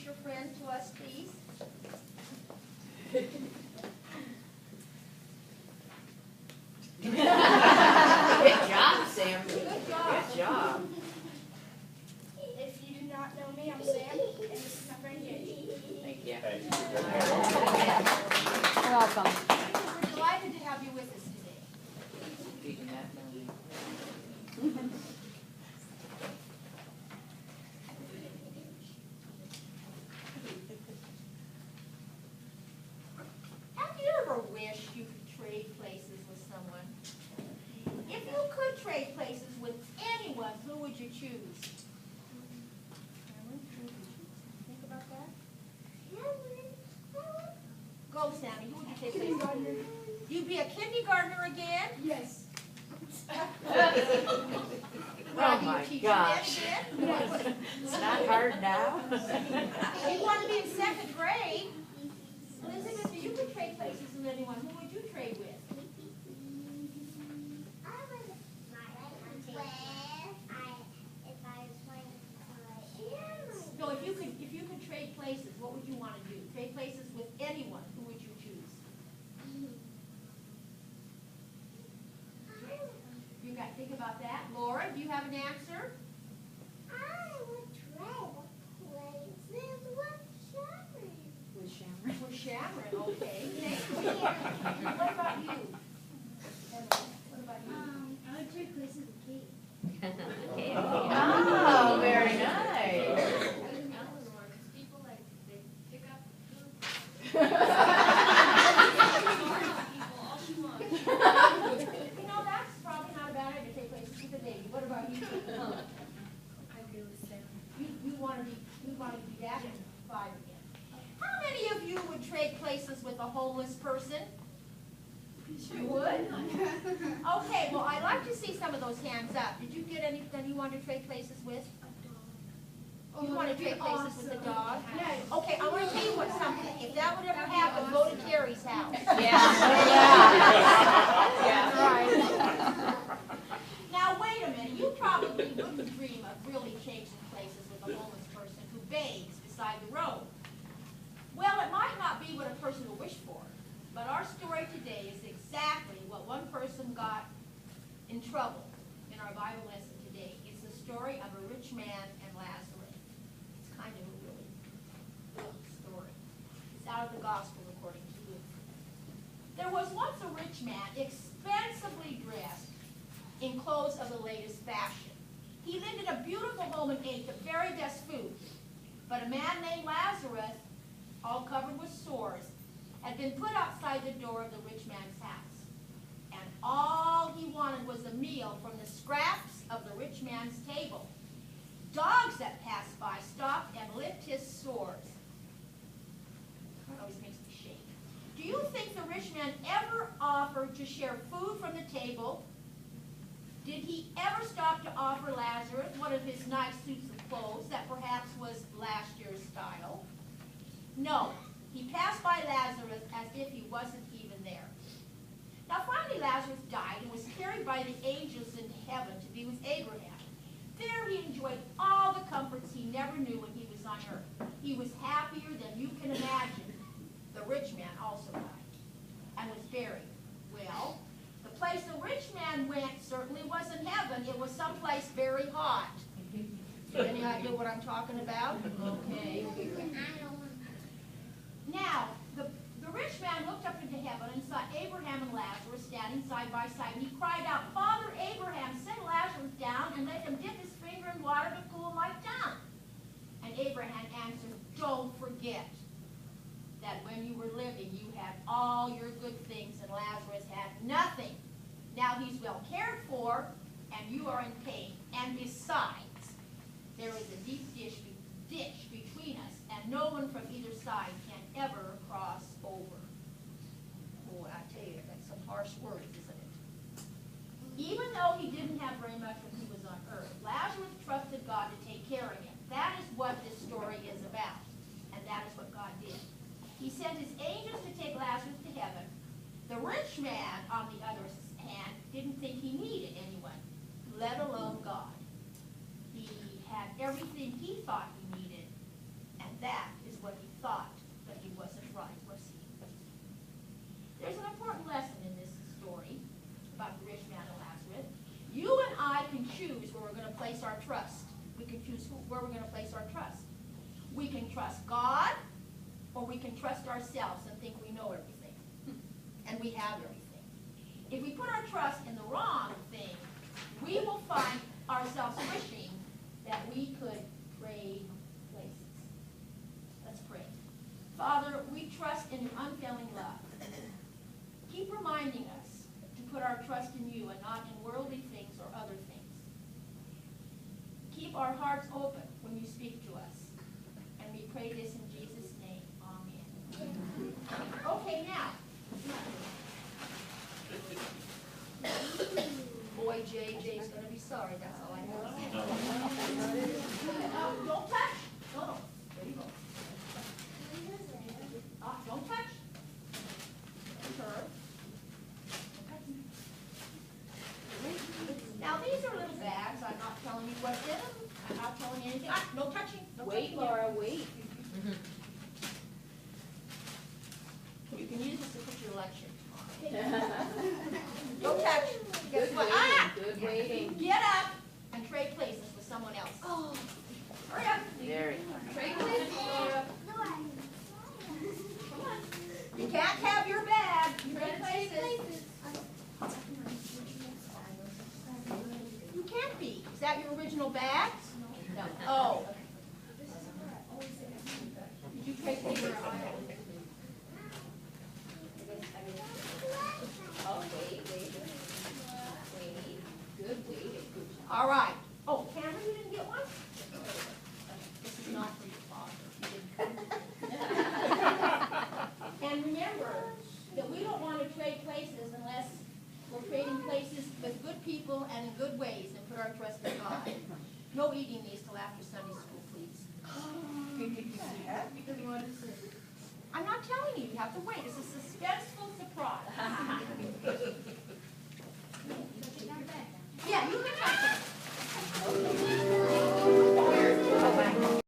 introduce your friend to us, please? Good job, Sam. Good job. Good job. If you do not know me, I'm Sam, and this is my friend Gage. Thank you. You're welcome. We're delighted to have you with us today. Do you not know me? Have you ever wished you could trade places with someone? If you could trade places with anyone, who would you choose? Cameron, who would you choose? Think about that. Go, Sammy. Who would you take places with? You'd be a kindergartner again? Yes. Well, Oh my you teach gosh. that again? It's not hard now. You want to be in second grade? Elizabeth, if you could trade places with anyone, who would you trade with? No, if you could trade places, what would you want to do? Trade places with anyone, who would you choose? You got to think about that. Laura, do you have an answer? With Shamrock. With Sharon, okay. Thank you. What about you? Emily, what about you? I would trade places with Kate. Oh, very nice. People like they pick up You know, that's probably not a bad idea to take places with a baby. What about you? I agree with Sam. You want to be that in 5 again. How many of you would trade places with a homeless person? You would? Okay, well, I'd like to see some of those hands up. Did you get anything you want to trade places with? You want to trade places with the dog? Yes. Okay, I want to tell you what something. If that would ever happen, go to Carrie's house. Yeah. Now, wait a minute. You probably wouldn't dream of really changing places with a homeless person who begs beside the road. Well, it might not be what a person will wish for, but our story today is exactly what one person got in trouble in our Bible lesson today. It's the story of a rich man and Lazarus. It's kind of a really good story. It's out of the Gospel according to Luke. There was once a rich man, expensively dressed in clothes of the latest fashion. He lived in a beautiful home and ate the very best food. But a man named Lazarus, all covered with sores, had been put outside the door of the rich man's house. And all he wanted was a meal from the scraps of the rich man's table. Dogs that passed by stopped and licked his sores. That always makes me shake. Do you think the rich man ever offered to share food from the table? Did he ever stop to offer Lazarus one of his nice suits of clothes that perhaps was last year's style? No. He passed by Lazarus as if he wasn't even there. Now finally Lazarus died and was carried by the angels into heaven to be with Abraham. There he enjoyed all the comforts he never knew when he was on earth. He was happier than you can imagine. The rich man also died and was buried. Well, the place the rich man went certainly wasn't heaven. It was someplace very hot. Any idea what I'm talking about? Okay. Now, the rich man looked up into heaven and saw Abraham and Lazarus standing side by side. And he cried out, "Father Abraham, send Lazarus down and let him dip his finger in water to cool my tongue." And Abraham answered, "Don't forget that when you were living, you had all your good things, and Lazarus had nothing. Now he's well cared for, and you are in pain. And besides, there is a deep ditch between us, and no one from either side can ever cross over." Boy, I tell you, that's some harsh words, isn't it? Even though he didn't have very much when he was on earth, Lazarus trusted God to take care of him. That is what this story is about, and that is what God did. He sent his angels to take Lazarus to heaven. The rich man, on the other hand, didn't think he needed anyone, let alone God. He had everything he thought he needed, and that thought that he wasn't right, was he? There's an important lesson in this story about the rich man and Lazarus. You and I can choose where we're going to place our trust. We can choose where we're going to place our trust. We can trust God, or we can trust ourselves and think we know everything, and we have everything. If we put our trust in the wrong thing, we will find ourselves wishing that we could trade places. Let's pray. Father, we trust in your unfailing love. Keep reminding us to put our trust in you and not in worldly things or other things. Keep our hearts open when you speak to us. And we pray this in Jesus' name. Amen. Okay, now. Boy, JJ's going to be sorry. That's all I know. Don't touch. No. There you go. Don't touch. Her. Now, these are little bags. I'm not telling you what's in them. I'm not telling you anything. No touching. No Wait, touching. Laura, wait. You can use this to put your lecture tomorrow. Don't touch. Guess Good what? waiting, good waiting. Get up and trade places with someone else. Oh. Hurry up. Very funny. Trade places, Laura. Come on. You can't have your bag. Trade places. You can't be. Is that your original bag? No. Oh. Did you trade places? Oh, wait. Good waiting. All right. Oh, Cameron, you didn't get one? This is not for your father. You didn't. And remember that we don't want to trade places unless we're trading places with good people and in good ways and put our trust in God. No eating these till after Sunday school, please. I'm not telling you. You have to wait. It's a